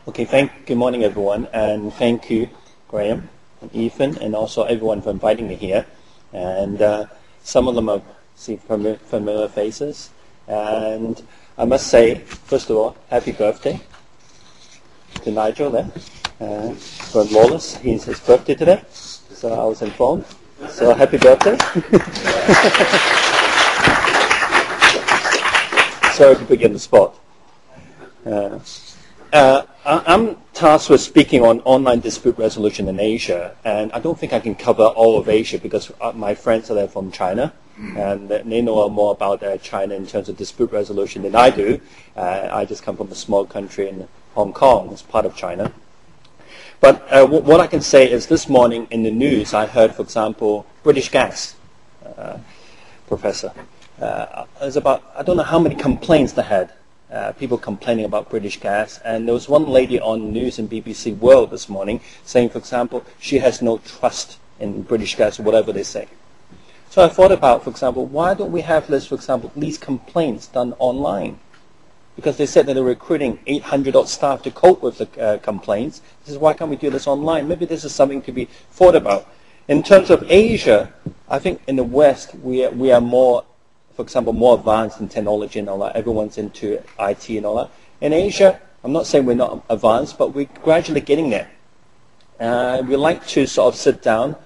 Okay, good morning everyone, and thank you, Graham and Ethan, and also everyone for inviting me here. And some of them are familiar faces. And I must say, first of all, happy birthday to Nigel there, from Wallace. It's his birthday today, so I was informed. So happy birthday. Sorry to put you on the spot. I'm tasked with speaking on online dispute resolution in Asia, and I don't think I can cover all of Asia because my friends are there from China, and they know more about China in terms of dispute resolution than I do. I just come from a small country in Hong Kong, it's part of China. But what I can say is this morning in the news, I heard, for example, British Gas, Professor. There's about, I don't know how many complaints they had. People complaining about British Gas, and there was one lady on the news in BBC World this morning saying, for example, she has no trust in British Gas or whatever they say. So I thought about, for example, why don't we have this, for example, these complaints done online? Because they said that they're recruiting 800 odd staff to cope with the complaints. This is why can't we do this online? Maybe this is something to be thought about. In terms of Asia, I think in the West we are more, for example, more advanced in technology and all that. Everyone's into IT and all that. In Asia, I'm not saying we're not advanced, but we're gradually getting there. We like to sort of sit down,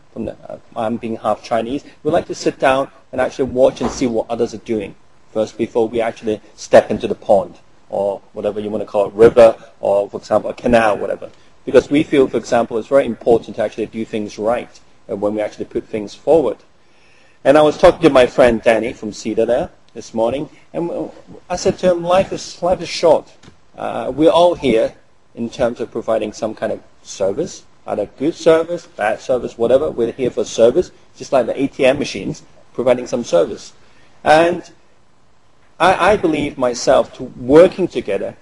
I'm being half Chinese, we like to sit down and actually watch and see what others are doing first before we actually step into the pond or whatever you want to call it, river or, for example, a canal, whatever. Because we feel, for example, it's very important to actually do things right when we actually put things forward. And I was talking to my friend Danny from Cedar there this morning, and I said to him, life is short. We're all here in terms of providing some kind of service, either good service, bad service, whatever. We're here for service, just like the ATM machines, providing some service. And I believe myself to working together,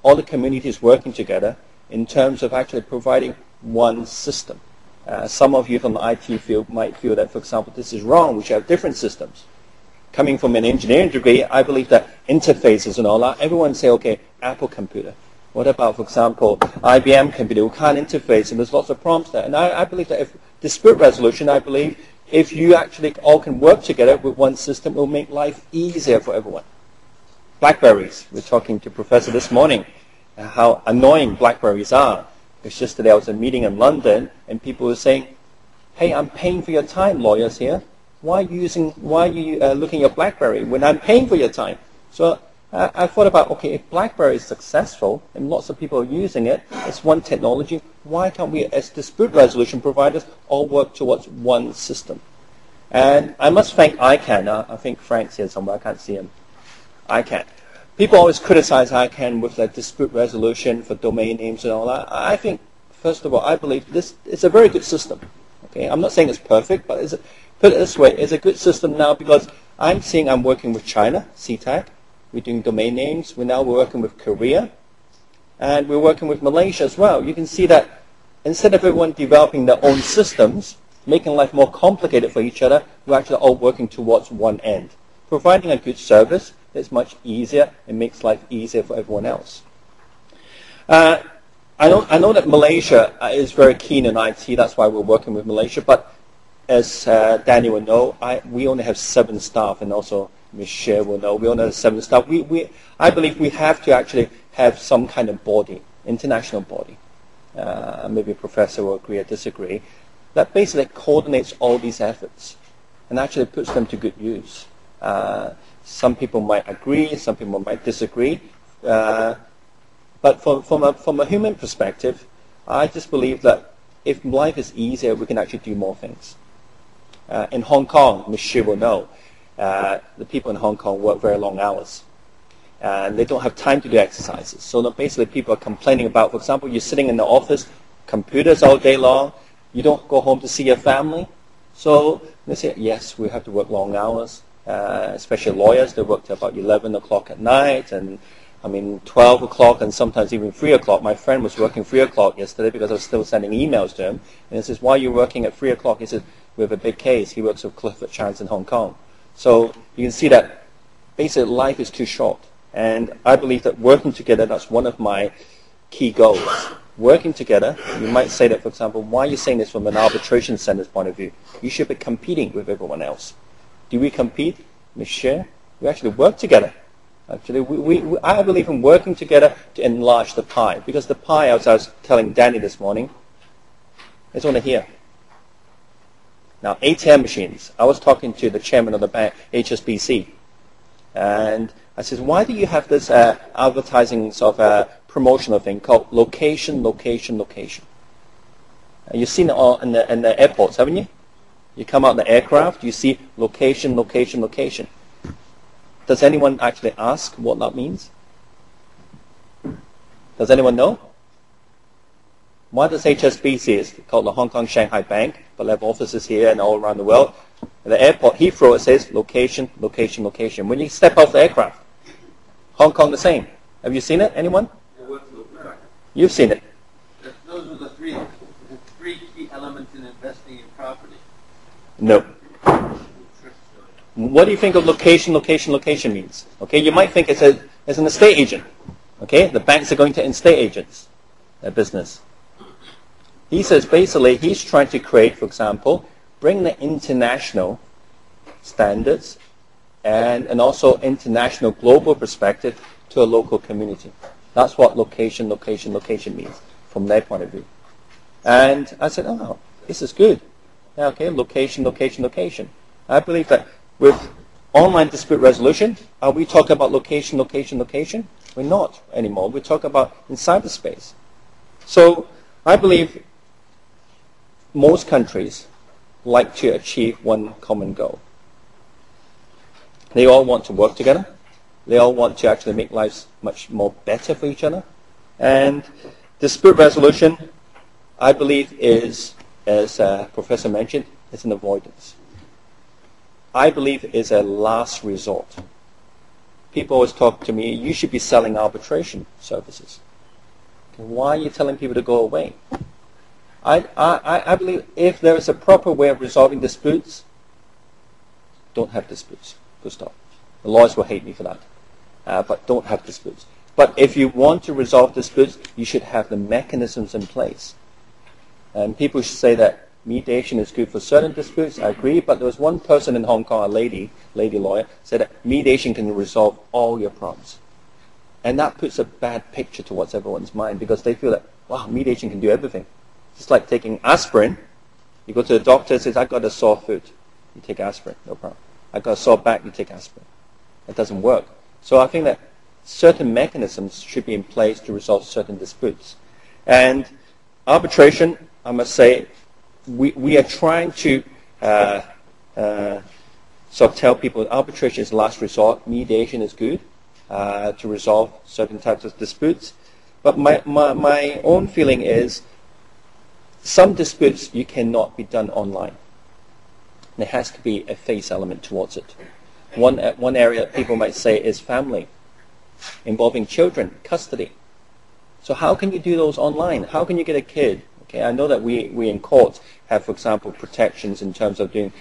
all the communities working together in terms of actually providing one system. Some of you from the IT field might feel that, for example, this is wrong. We should have different systems. Coming from an engineering degree, I believe that interfaces and all that, everyone say, okay, Apple computer. What about, for example, IBM computer? We can't interface, and there's lots of problems there. And I believe that if dispute resolution, I believe if you actually all can work together with one system, it will make life easier for everyone. BlackBerries. We're talking to Professor this morning how annoying BlackBerries are. Because yesterday I was at a meeting in London, and people were saying, hey, I'm paying for your time, lawyers here. Why are you looking at your BlackBerry when I'm paying for your time? So I thought about, okay, if BlackBerry is successful and lots of people are using it, it's one technology, why can't we, as dispute resolution providers, all work towards one system? And I must thank ICANN. I think Frank's here somewhere. I can't see him. ICANN. People always criticize ICANN with that dispute resolution for domain names and all that. I think, first of all, I believe this is a very good system. Okay, I'm not saying it's perfect, but put it this way, it's a good system now because I'm working with China, CTAC. We're doing domain names. We're working with Korea. And we're working with Malaysia as well. You can see that instead of everyone developing their own systems, making life more complicated for each other, we're actually all working towards one end. Providing a good service that's much easier and makes life easier for everyone else. I know that Malaysia is very keen in IT. That's why we're working with Malaysia. But as Danny will know, we only have 7 staff, and also Michelle will know we only have 7 staff. I believe we have to actually have some kind of body, international body. Maybe a professor will agree or disagree. That basically coordinates all these efforts and actually puts them to good use. Some people might agree, some people might disagree. But from a human perspective, I just believe that if life is easier, we can actually do more things. In Hong Kong, Michelle will know, the people in Hong Kong work very long hours. And they don't have time to do exercises. So basically people are complaining about, for example, you're sitting in the office, computers all day long, you don't go home to see your family. So they say, yes, we have to work long hours. Especially lawyers, they work till about 11 o'clock at night, and 12 o'clock, and sometimes even 3 o'clock. My friend was working 3 o'clock yesterday because I was still sending emails to him. And he says, why are you working at 3 o'clock? He says, we have a big case. He works with Clifford Chance in Hong Kong. So you can see that basically life is too short. And I believe that working together, that's one of my key goals. Working together, you might say that, for example, why are you saying this from an arbitration center's point of view? You should be competing with everyone else. Do we compete? We share? We actually work together. Actually, I believe in working together to enlarge the pie. Because the pie, as I was telling Danny this morning, is only here. Now, ATM machines. I was talking to the chairman of the bank, HSBC. And I said, why do you have this advertising sort of promotional thing called location, location, location? You've seen it all in the airports, haven't you? You come out in the aircraft, you see location, location, location. Does anyone actually ask what that means? Does anyone know? Why does HSBC, it's called the Hong Kong Shanghai Bank, but they have offices here and all around the world. At the airport, Heathrow, it says location, location, location. When you step off the aircraft, Hong Kong the same. Have you seen it? Anyone? You've seen it. Those are the three key elements in investing in property. No. What do you think of location, location, location means? Okay, you might think it's an estate agent. Okay, the banks are going to estate agents, their business. He says basically he's trying to create, for example, bring the international standards and also international global perspective to a local community. That's what location, location, location means from their point of view. And I said, oh, this is good. Yeah, okay, location, location, location. I believe that with online dispute resolution, are we talking about location, location, location? We're not anymore. We talk about in cyberspace. So I believe most countries like to achieve one common goal. They all want to work together. They all want to actually make lives much more better for each other. And dispute resolution, I believe, is, as Professor mentioned, is an avoidance. I believe is a last resort. People always talk to me, you should be selling arbitration services. Why are you telling people to go away? I believe if there is a proper way of resolving disputes, don't have disputes. Full stop. The lawyers will hate me for that. But don't have disputes. But if you want to resolve disputes, you should have the mechanisms in place. And people should say that mediation is good for certain disputes. I agree. But there was one person in Hong Kong, a lady lawyer, said that mediation can resolve all your problems. And that puts a bad picture towards everyone's mind because they feel that, wow, mediation can do everything. It's like taking aspirin. You go to the doctor and says, I've got a sore foot. You take aspirin, no problem. I've got a sore back, you take aspirin. It doesn't work. So I think that certain mechanisms should be in place to resolve certain disputes. And arbitration, I must say, we are trying to sort of tell people that arbitration is last resort, mediation is good to resolve certain types of disputes. But my own feeling is some disputes you cannot be done online. There has to be a face element towards it. One area people might say is family, involving children, custody. So how can you do those online? How can you get a kid? Okay, I know that we in courts have, for example, protections in terms of doing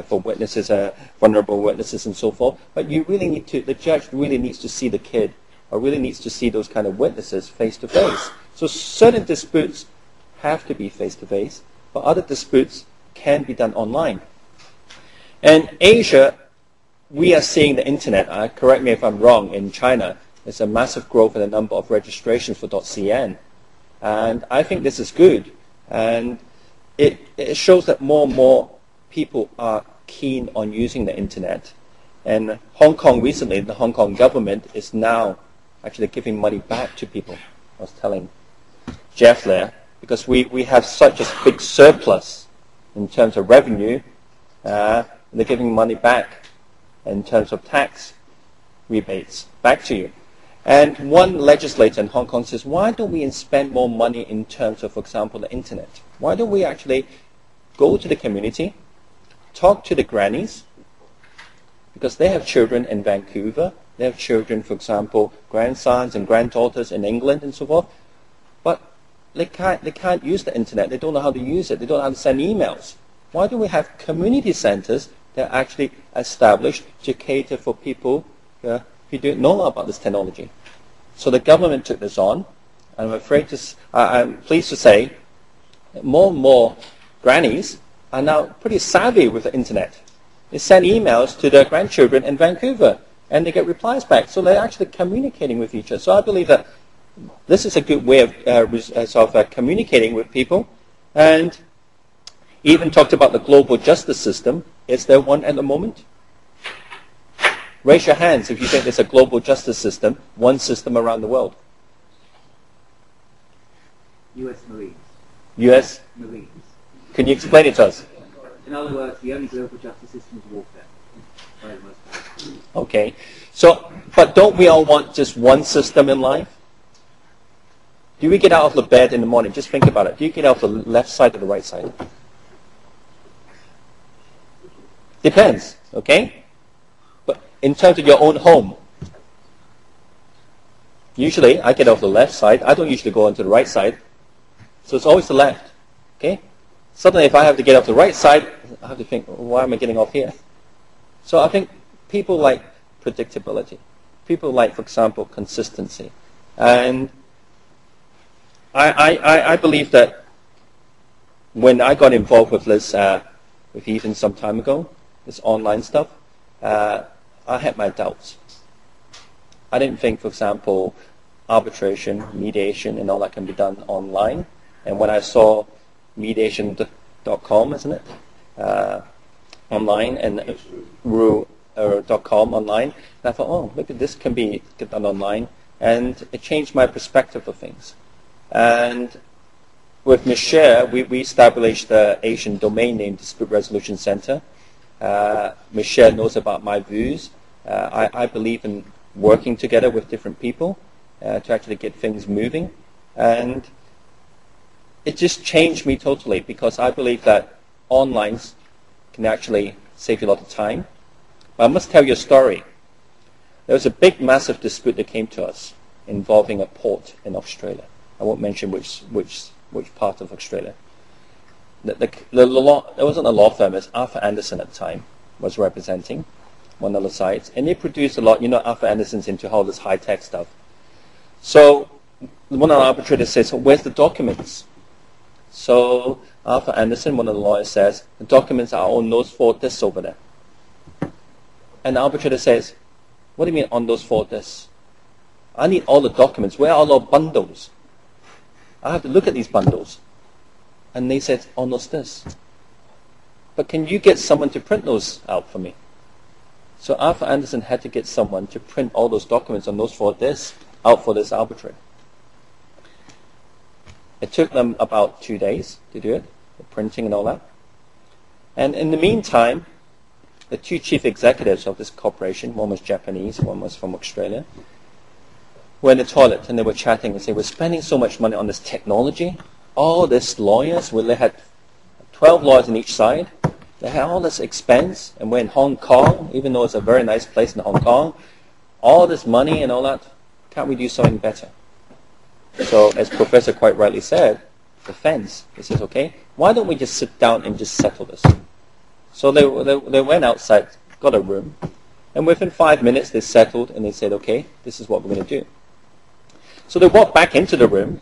for witnesses, vulnerable witnesses and so forth. But you really need to, the judge really needs to see the kid or really needs to see those kind of witnesses face to face. So certain disputes have to be face to face, but other disputes can be done online. And Asia, we are seeing the internet, correct me if I'm wrong, in China, there's a massive growth in the number of registrations for .cn. And I think this is good. And it shows that more and more people are keen on using the internet. And Hong Kong recently, the Hong Kong government is now actually giving money back to people. I was telling Jeff there, because we have such a big surplus in terms of revenue, they're giving money back in terms of tax rebates back to you. And one legislator in Hong Kong says, why don't we spend more money in terms of, for example, the internet? Why don't we actually go to the community, talk to the grannies, because they have children in Vancouver, they have children, for example, grandsons and granddaughters in England and so forth, but they can't use the internet, they don't know how to use it, they don't know how to send emails. Why don't we have community centers that are actually established to cater for people who don't know about this technology? So the government took this on, I'm pleased to say that more and more grannies are now pretty savvy with the internet. They send emails to their grandchildren in Vancouver, and they get replies back. So they're actually communicating with each other. So I believe that this is a good way of communicating with people. And even talked about the global justice system. Is there one at the moment? Raise your hands if you think there's a global justice system, one system around the world. U.S. Marines. U.S. Marines. Can you explain it to us? In other words, the only global justice system is warfare. By the most part. Okay. So, but don't we all want just one system in life? Do we get out of the bed in the morning? Just think about it. Do you get out of the left side or the right side? Depends, okay? But in terms of your own home, usually I get off the left side. I don't usually go onto the right side. So it's always the left, okay? Suddenly if I have to get off the right side, I have to think, why am I getting off here? So I think people like predictability. People like, for example, consistency. And I believe that when I got involved with this, with Ethan some time ago, this online stuff, I had my doubts. I didn't think, for example, arbitration, mediation, and all that can be done online. And when I saw mediation.com, isn't it, online, and .com online, and I thought, oh, maybe this can be done online. And it changed my perspective of things. And with Michelle, we established the Asian Domain Name Dispute Resolution Center. Michelle knows about my views. I believe in working together with different people to actually get things moving. And it just changed me totally, because I believe that online can actually save you a lot of time. But I must tell you a story. There was a big, massive dispute that came to us involving a port in Australia. I won't mention which part of Australia. The law, there wasn't a law firm, it was Arthur Anderson at the time was representing one of the sides, and they produced a lot. You know, Arthur Anderson's into all this high-tech stuff. So one of the arbitrators says, so where's the documents? So Arthur Anderson, one of the lawyers, says, the documents are on those 4 discs over there. And the arbitrator says, what do you mean on those 4 discs? I need all the documents. Where are all the bundles? I have to look at these bundles. And they said, on those discs. But can you get someone to print those out for me? So Arthur Anderson had to get someone to print all those documents on those 4 discs out for this arbitrator. It took them about 2 days to do it, the printing and all that. And in the meantime, the 2 chief executives of this corporation, one was Japanese, one was from Australia, were in the toilet and they were chatting and saying, we're spending so much money on this technology, all these lawyers, they had 12 lawyers on each side, they had all this expense, and we're in Hong Kong, even though it's a very nice place in Hong Kong, all this money and all that, can't we do something better? So as Professor quite rightly said, the fence, he says, okay, why don't we just sit down and just settle this? So they went outside, got a room, and within 5 minutes they settled and they said, okay, this is what we're going to do. So they walked back into the room,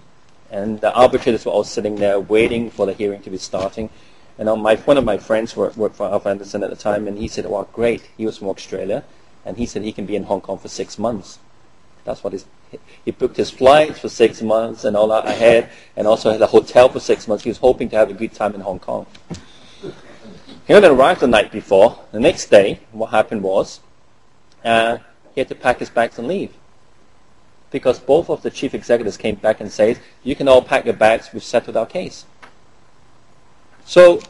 and the arbitrators were all sitting there waiting for the hearing to be starting. And one of my friends worked for Arthur Anderson at the time, and he said, well, great. He was from Australia, and he said he can be in Hong Kong for 6 months. That's what he booked his flights for 6 months and all that ahead, and also had a hotel for 6 months. He was hoping to have a good time in Hong Kong. He only arrived the night before. The next day, what happened was he had to pack his bags and leave, because both of the chief executives came back and said, you can all pack your bags, we've settled our case. So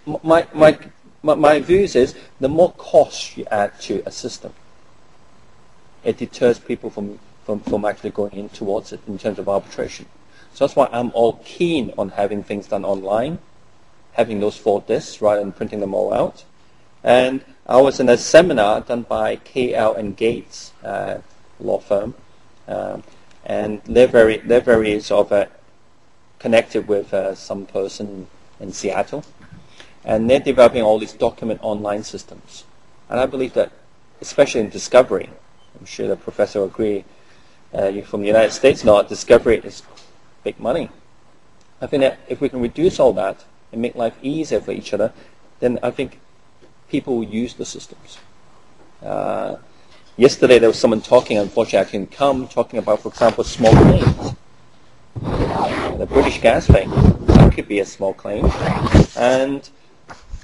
my views is, the more cost you add to a system, it deters people from actually going in towards it in terms of arbitration. So that's why I'm all keen on having things done online, having those 4 discs rather than printing them all out. And I was in a seminar done by KL and Gates law firm, and they're very sort of connected with some person in Seattle, and they're developing all these document online systems. And I believe that, especially in discovery, I'm sure the professor will agree, you're from the United States now, discovery is big money. I think that if we can reduce all that and make life easier for each other, then I think people will use the systems. Yesterday there was someone talking, unfortunately I couldn't come, talking about, for example, small claims. The British gas thing, that could be a small claim. And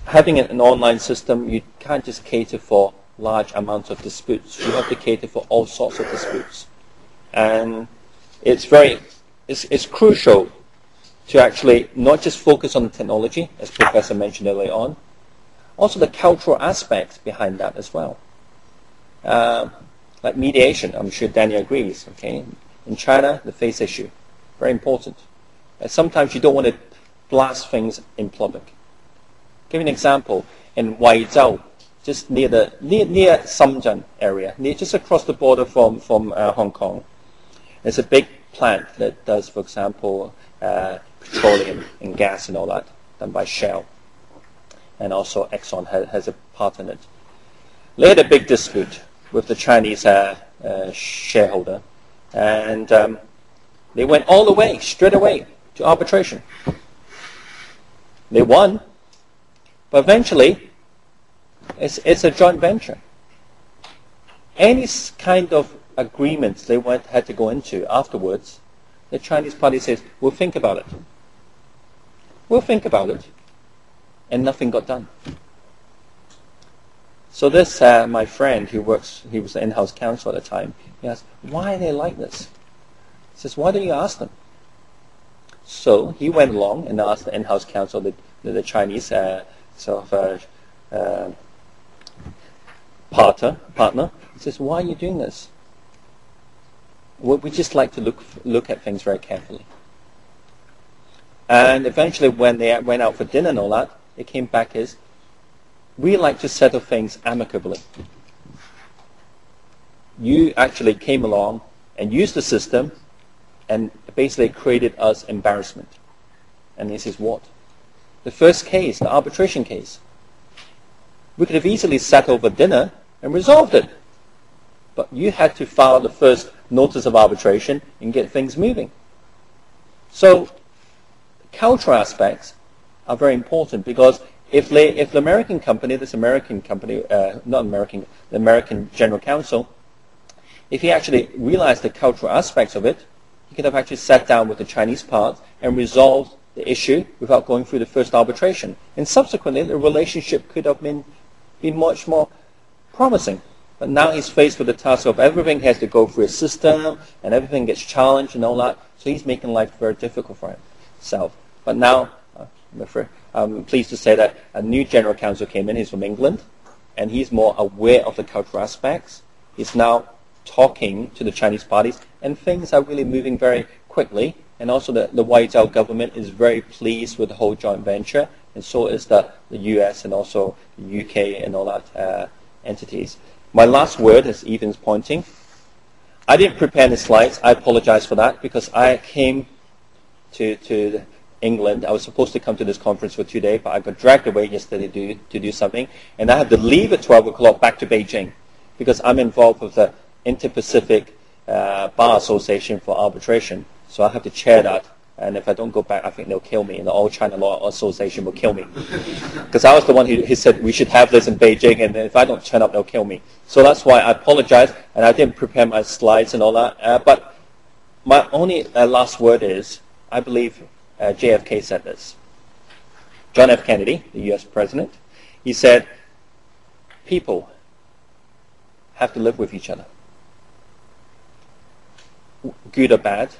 having an online system, you can't just cater for large amounts of disputes. You have to cater for all sorts of disputes. And it's crucial to actually not just focus on the technology, as Professor mentioned earlier on, also the cultural aspects behind that as well. Like mediation, I'm sure Daniel agrees. Okay, in China, the face issue, very important. Sometimes you don't want to blast things in public. Give an example in Guizhou, just near Shenzhen area, just across the border from Hong Kong. There's a big plant that does, for example, petroleum and gas and all that, done by Shell, and also Exxon has a part in it. They had a big dispute with the Chinese shareholder, and they went all the way, straight away, to arbitration. They won, but eventually, it's a joint venture. Any kind of agreements they had to go into afterwards, the Chinese party says, we'll think about it. We'll think about it. And nothing got done. So this, my friend he was the in-house counsel at the time, he asked, why are they like this? He says, why don't you ask them? So he went along and asked the in-house counsel, the Chinese partner. He says, why are you doing this? Well, we just like to look at things very carefully. And eventually when they went out for dinner and all that, it came back as, we like to settle things amicably. You actually came along and used the system and basically created us embarrassment. And this is what? The first case, the arbitration case. We could have easily sat over dinner and resolved it. But you had to file the first notice of arbitration and get things moving. So cultural aspects are very important, because if the American company, the American General Counsel, if he actually realized the cultural aspects of it, he could have actually sat down with the Chinese part and resolved the issue without going through the first arbitration. And subsequently, the relationship could have been much more promising. But now he's faced with the task of everything has to go through a system, and everything gets challenged and all that. So he's making life very difficult for himself. But now, I'm pleased to say that a new general counsel came in. He's from England, and he's more aware of the cultural aspects. He's now talking to the Chinese parties, and things are really moving very quickly. And also the Guizhou government is very pleased with the whole joint venture, and so is the US and also the UK and all that entities. My last word, as Ethan's pointing, I didn't prepare the slides. I apologize for that, because I came to England. I was supposed to come to this conference for 2 days, but I got dragged away yesterday to do something, and I had to leave at 12 o'clock back to Beijing, because I'm involved with the Inter-Pacific Bar Association for arbitration. So I have to chair that, and if I don't go back, I think they'll kill me, and the All China Law Association will kill me. Because I was the one who said we should have this in Beijing, and if I don't turn up, they'll kill me. So that's why I apologize, and I didn't prepare my slides and all that. But my only last word is, I believe JFK said this. John F. Kennedy, the U.S. president, he said, people have to live with each other, good or bad.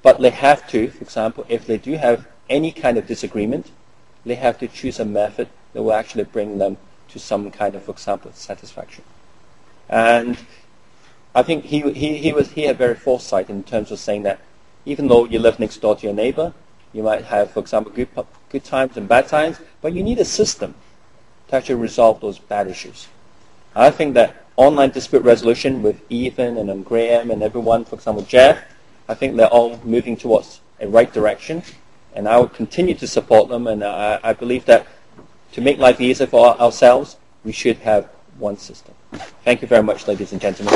But they have to, for example, if they do have any kind of disagreement, they have to choose a method that will actually bring them to some kind of, for example, satisfaction. And I think he had very foresight in terms of saying that even though you live next door to your neighbor, you might have, for example, good times and bad times, but you need a system to actually resolve those bad issues. I think that online dispute resolution with Ethan and Graham and everyone, for example, Jeff, I think they're all moving towards a right direction, and I will continue to support them. And I believe that to make life easier for ourselves, we should have one system. Thank you very much, ladies and gentlemen.